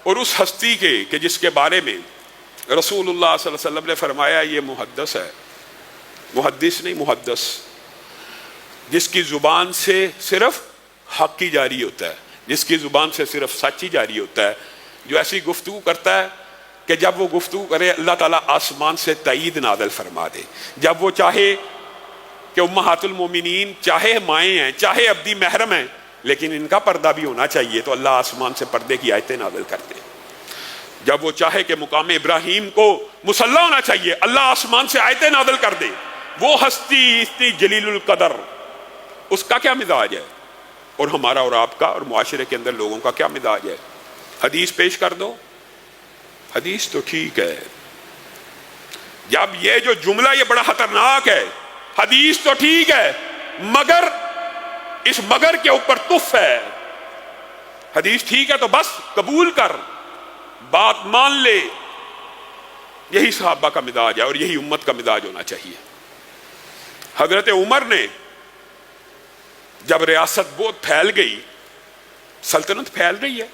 اور اس ہستی کے کہ جس کے بارے میں رسول اللہ صلی اللہ علیہ وسلم نے فرمایا یہ محدث ہے، محدث نہیں محدث، جس کی زبان سے صرف حق ہی جاری ہوتا ہے، جس کی زبان سے صرف سچ ہی جاری ہوتا ہے، جو ایسی گفتگو کرتا ہے کہ جب وہ گفتگو کرے اللہ تعالیٰ آسمان سے تائید نازل فرما دے، جب وہ چاہے کہ امہات المومنین چاہے مائیں ہیں چاہے ابدی محرم ہیں لیکن ان کا پردہ بھی ہونا چاہیے تو اللہ آسمان سے پردے کی آیتیں نازل کر دے، جب وہ چاہے کہ مقام ابراہیم کو مصلی ہونا چاہیے اللہ آسمان سے آیتیں نازل کر دے۔ وہ ہستی اتنی جلیل القدر، اس کا کیا مزاج ہے، اور ہمارا اور آپ کا اور معاشرے کے اندر لوگوں کا کیا مزاج ہے؟ حدیث پیش کر دو، حدیث تو ٹھیک ہے، جب یہ جو جملہ یہ بڑا خطرناک ہے، حدیث تو ٹھیک ہے مگر اس مگر کے اوپر تف ہے، حدیث ٹھیک ہے تو بس قبول کر، بات مان لے، یہی صحابہ کا مزاج ہے اور یہی امت کا مزاج ہونا چاہیے۔ حضرت عمر نے جب ریاست بہت پھیل گئی، سلطنت پھیل رہی ہے،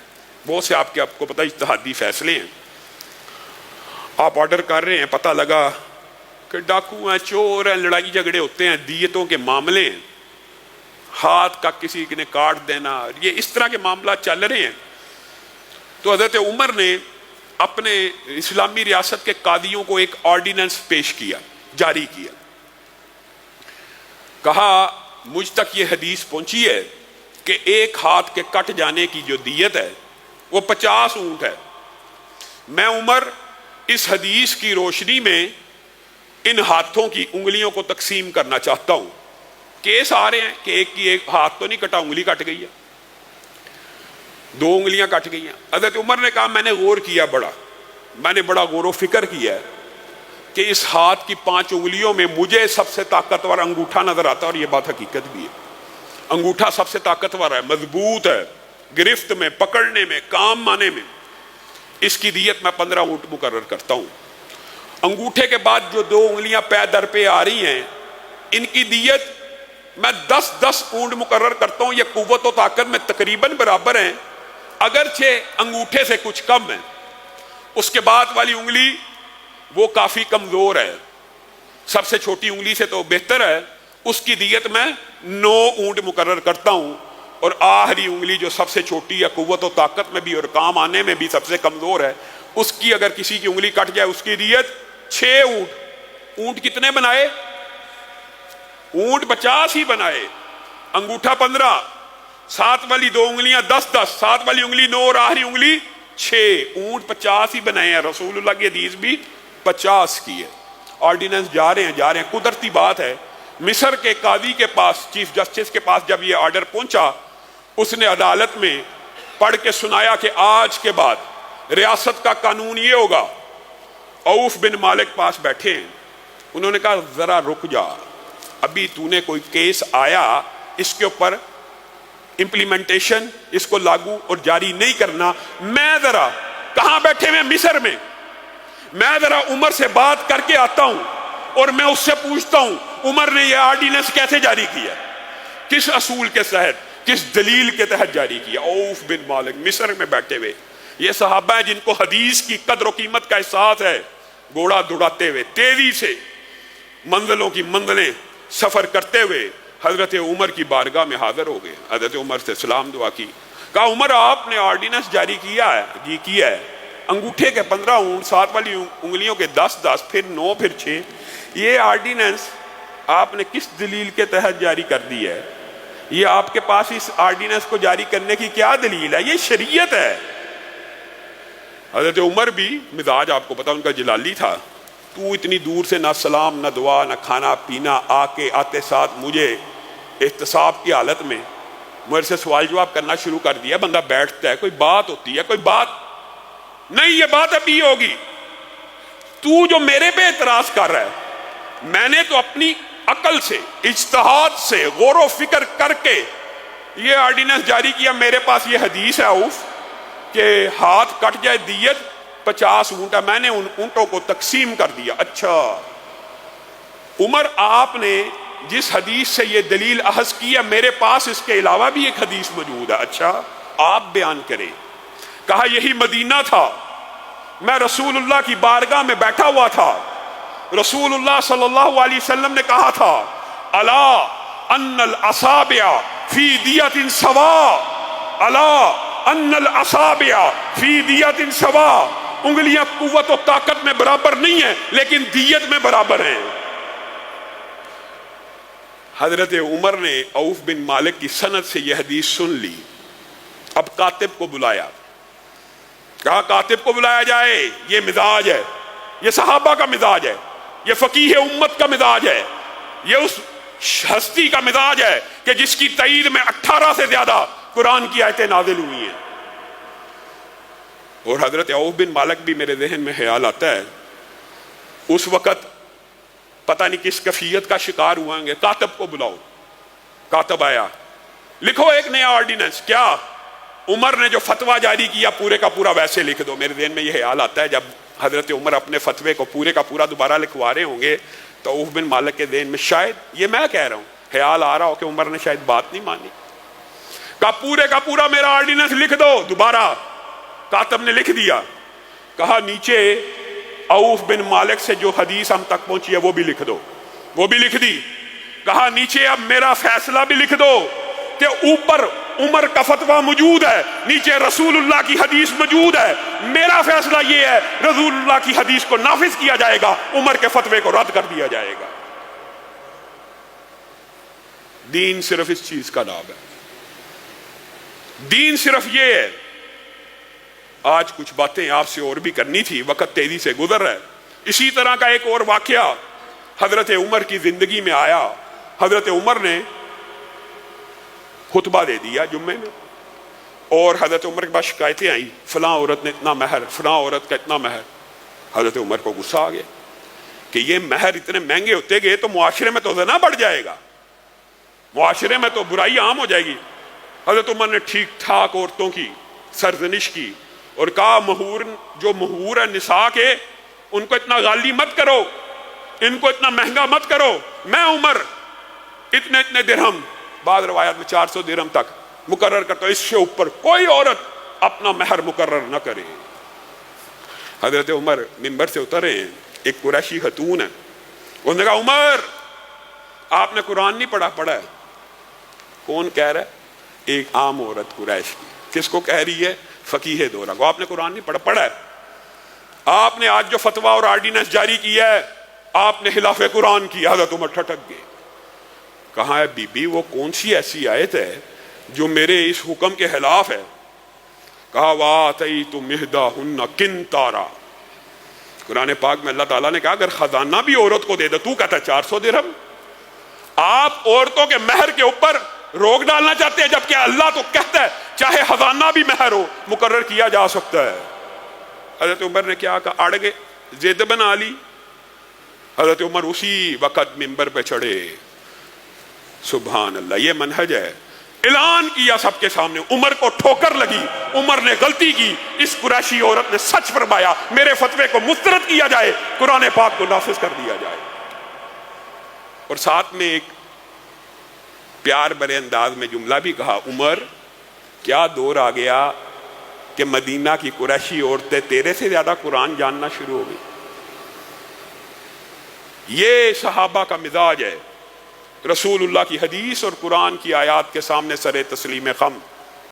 بہت سے آپ کو پتہ اجتہادی فیصلے ہیں، آپ آرڈر کر رہے ہیں، پتہ لگا کہ ڈاکو ہیں، چور ہیں، لڑائی جھگڑے ہوتے ہیں، دیتوں کے معاملے ہیں، ہاتھ کا کسی نے کاٹ دینا، یہ اس طرح کے معاملات چل رہے ہیں، تو حضرت عمر نے اپنے اسلامی ریاست کے قاضیوں کو ایک آرڈیننس پیش کیا، جاری کیا، کہا مجھ تک یہ حدیث پہنچی ہے کہ ایک ہاتھ کے کٹ جانے کی جو دیت ہے وہ 50 اونٹ ہے، میں عمر اس حدیث کی روشنی میں ان ہاتھوں کی انگلیوں کو تقسیم کرنا چاہتا ہوں۔ کیس آ رہے ہیں کہ ایک کی ایک ہاتھ تو نہیں کٹا، انگلی کٹ گئی ہے، 2 انگلیاں کٹ گئی ہیں۔ حضرت عمر نے کہا میں نے غور کیا، میں نے بڑا غور و فکر کیا کہ اس ہاتھ کی 5 انگلیوں میں مجھے سب سے طاقتور انگوٹھا نظر آتا ہے، اور یہ بات حقیقت بھی ہے، انگوٹھا سب سے طاقتور ہے، مضبوط ہے، گرفت میں، پکڑنے میں، کام آنے میں، اس کی دیت میں 15 اونٹ مقرر کرتا ہوں۔ انگوٹھے کے بعد جو 2 انگلیاں پے در پہ آ رہی ہیں ان کی دیت میں 10 اونٹ مقرر کرتا ہوں، یہ قوت و طاقت میں تقریباً برابر ہیں، اگرچہ انگوٹھے سے کچھ کم ہے، اس کے بعد والی انگلی وہ کافی کمزور ہے، سب سے چھوٹی انگلی سے تو بہتر ہے، اس کی دیت میں 9 اونٹ مقرر کرتا ہوں، اور آخری انگلی جو سب سے چھوٹی ہے، قوت و طاقت میں بھی اور کام آنے میں بھی سب سے کمزور ہے، اس کی اگر کسی کی انگلی کٹ جائے اس کی دیت 6 اونٹ۔ اونٹ کتنے بنائے؟ اونٹ 50 ہی بنائے، انگوٹھا 15، ساتھ والی 2 انگلیاں 10، ساتھ والی انگلی 9 اور آخری انگلی 6، اونٹ 50 ہی بنائے ہیں۔ رسول اللہ کی حدیث بھی 50 کی ہے۔ آرڈیننس جا رہے ہیں، قدرتی بات ہے، مصر کے قاضی کے پاس، چیف جسٹس کے پاس جب یہ آرڈر پہنچا، اس نے عدالت میں پڑھ کے سنایا کہ آج کے بعد ریاست کا قانون یہ ہوگا۔ عوف بن مالک پاس بیٹھے ہیں، انہوں نے کہا ذرا رک جا، ابھی تو نے کوئی کیس آیا، اس کے اوپر امپلیمنٹیشن، اس کو لاگو اور جاری نہیں کرنا، میں ذرا کہاں بیٹھے میں مصر میں، میں ذرا عمر سے بات کر کے آتا ہوں اور میں اس سے پوچھتا ہوں عمر نے یہ آرڈیننس کیسے جاری کیا، کس اصول کے تحت، کس دلیل کے تحت جاری کیا۔ عوف بن مالک مصر میں بیٹھے ہوئے، یہ صحابہ ہیں جن کو حدیث کی قدر و قیمت کا احساس ہے، گھوڑا دوڑاتے ہوئے تیزی سے منزلوں کی منزلیں سفر کرتے ہوئے حضرت عمر کی بارگاہ میں حاضر ہو گئے۔ حضرت عمر سے سلام دعا کی، کہا عمر آپ نے آرڈیننس جاری کیا ہے؟ جی کیا ہے۔ انگوٹھے کے 15 اونٹ، ساتھ والی انگلیوں کے 10، پھر 9، پھر 6، یہ آرڈیننس آپ نے کس دلیل کے تحت جاری کر دی ہے؟ یہ آپ کے پاس اس آرڈیننس کو جاری کرنے کی کیا دلیل ہے؟ یہ شریعت ہے۔ حضرت عمر بھی مزاج آپ کو پتا ان کا جلالی تھا، تو اتنی دور سے نہ سلام نہ دعا نہ کھانا پینا، آتے ساتھ مجھے احتساب کی حالت میں میرے سے سوال جواب کرنا شروع کر دیا۔ بندہ بیٹھتا ہے، کوئی بات ہوتی ہے، کوئی بات نہیں، یہ بات ابھی ہوگی، تو جو میرے پہ اعتراض کر رہا ہے، میں نے تو اپنی عقل سے، اجتہاد سے، غور و فکر کر کے یہ آرڈیننس جاری کیا، میرے پاس یہ حدیث ہے عوف کہ ہاتھ کٹ جائے دیت 50 اونٹ ہے، میں نے ان اونٹوں کو تقسیم کر دیا۔ اچھا عمر، آپ نے جس حدیث سے یہ دلیل اخذ کی ہے، میرے پاس اس کے علاوہ بھی ایک حدیث موجود ہے۔ اچھا آپ بیان کریں۔ کہا یہی مدینہ تھا، میں رسول اللہ کی بارگاہ میں بیٹھا ہوا تھا، رسول اللہ صلی اللہ علیہ وسلم نے کہا تھا الا ان الاصابع فی دیت سوا، الا ان الاصابع فی دیت سوا، انگلیاں قوت و طاقت میں برابر نہیں ہیں لیکن دیت میں برابر ہیں۔ حضرت عمر نے عوف بن مالک کی سند سے یہ حدیث سن لی، اب کاتب کو بلایا، کہا کاتب کو بلایا جائے، یہ مزاج ہے، یہ صحابہ کا مزاج ہے، یہ فقیہ امت کا مزاج ہے، یہ اس ہستی کا مزاج ہے کہ جس کی تائید میں 18 سے زیادہ قرآن کی آیتیں نازل ہوئی ہیں۔ اور حضرت عوف بن مالک بھی میرے ذہن میں خیال آتا ہے اس وقت پتہ نہیں کس کیفیت کا شکار ہوئیں گے۔ کاتب کو بلاؤ، کاتب آیا، لکھو ایک نیا آرڈیننس۔ کیا؟ عمر نے جو فتویٰ جاری کیا پورے کا پورا ویسے لکھ دو۔ میرے ذہن میں یہ خیال آتا ہے جب حضرت عمر اپنے فتوے کو پورے کا پورا دوبارہ لکھوا رہے ہوں گے تو عوف بن مالک کے ذہن میں شاید، یہ میں کہہ رہا ہوں، خیال آ رہا ہو کہ عمر نے شاید بات نہیں مانی۔ کہا پورے کا پورا میرا آرڈیننس لکھ دو دوبارہ۔ کاتب نے لکھ دیا، کہا نیچے عوف بن مالک سے جو حدیث ہم تک پہنچی ہے وہ بھی لکھ دو، وہ بھی لکھ دی۔ کہا نیچے اب میرا فیصلہ بھی لکھ دو کہ اوپر عمر کا فتویٰ موجود ہے، نیچے رسول اللہ کی حدیث موجود ہے، میرا فیصلہ یہ ہے رسول اللہ کی حدیث کو نافذ کیا جائے گا، عمر کے فتوے کو رد کر دیا جائے گا۔ دین صرف اس چیز کا نام ہے، دین صرف یہ ہے۔ آج کچھ باتیں آپ سے اور بھی کرنی تھی، وقت تیزی سے گزر رہا ہے۔ اسی طرح کا ایک اور واقعہ حضرت عمر کی زندگی میں آیا۔ حضرت عمر نے خطبہ دے دیا جمعے میں، اور حضرت عمر کے پاس شکایتیں آئیں، فلاں عورت نے اتنا مہر، فلاں عورت کا اتنا مہر۔ حضرت عمر کو غصہ آ گیا کہ یہ مہر اتنے مہنگے ہوتے گئے تو معاشرے میں تو زنا بڑھ جائے گا، معاشرے میں تو برائی عام ہو جائے گی۔ حضرت عمر نے ٹھیک ٹھاک عورتوں کی سرزنش کی اور کہا جو مہور ہے نساء کے، ان کو اتنا غالی مت کرو، ان کو اتنا مہنگا مت کرو، میں عمر اتنے اتنے درہم، بعض روایات میں 400 درہم تک مقرر کرتا ہوں، اس سے اوپر کوئی عورت اپنا مہر مقرر نہ کرے۔ حضرت عمر منبر سے اترے، ایک قریشی خاتون ہے، انہوں نے کہا عمر آپ نے قرآن نہیں پڑھا ہے۔ کون کہہ رہا ہے؟ ایک عام عورت قریش کی۔ کس کو کہہ رہی ہے؟ فقیہ دورہ کو۔ آپ نے قرآن نہیں پڑھا ہے؟ آپ نے آج جو فتویٰ اور آرڈیننس جاری کیا ہے آپ نے خلاف قرآن کی۔ حضرت عمر ٹھٹک گئے، کہاں ہے بی بی وہ کون سی ایسی آیت ہے جو میرے اس حکم کے خلاف ہے؟ کہا وَآتَيْتُمْ إِحْدَاهُنَّ قِنْطَارًا، قرآن پاک میں اللہ تعالیٰ نے کہا اگر خزانہ بھی عورت کو دے دو، تو کہتا ہے 400 درہم۔ آپ عورتوں کے مہر کے اوپر روک ڈالنا چاہتے ہیں، جبکہ اللہ تو کہتا ہے چاہے خزانہ بھی مہر ہو مقرر کیا جا سکتا ہے۔ حضرت عمر نے کیا کہا؟ اڑ گئے، زید بنا لی۔ حضرت عمر اسی وقت منبر پہ چڑھے۔ سبحان اللہ، یہ منہج ہے۔ اعلان کیا سب کے سامنے، عمر کو ٹھوکر لگی، عمر نے غلطی کی، اس قریشی عورت نے سچ فرمایا، میرے فتوے کو مسترد کیا جائے، قرآن پاک کو نافذ کر دیا جائے۔ اور ساتھ میں ایک پیار بھرے انداز میں جملہ بھی کہا، عمر کیا دور آ گیا کہ مدینہ کی قریشی عورتیں تیرے سے زیادہ قرآن جاننا شروع ہو گئی۔ یہ صحابہ کا مزاج ہے، رسول اللہ کی حدیث اور قرآن کی آیات کے سامنے سر تسلیم خم۔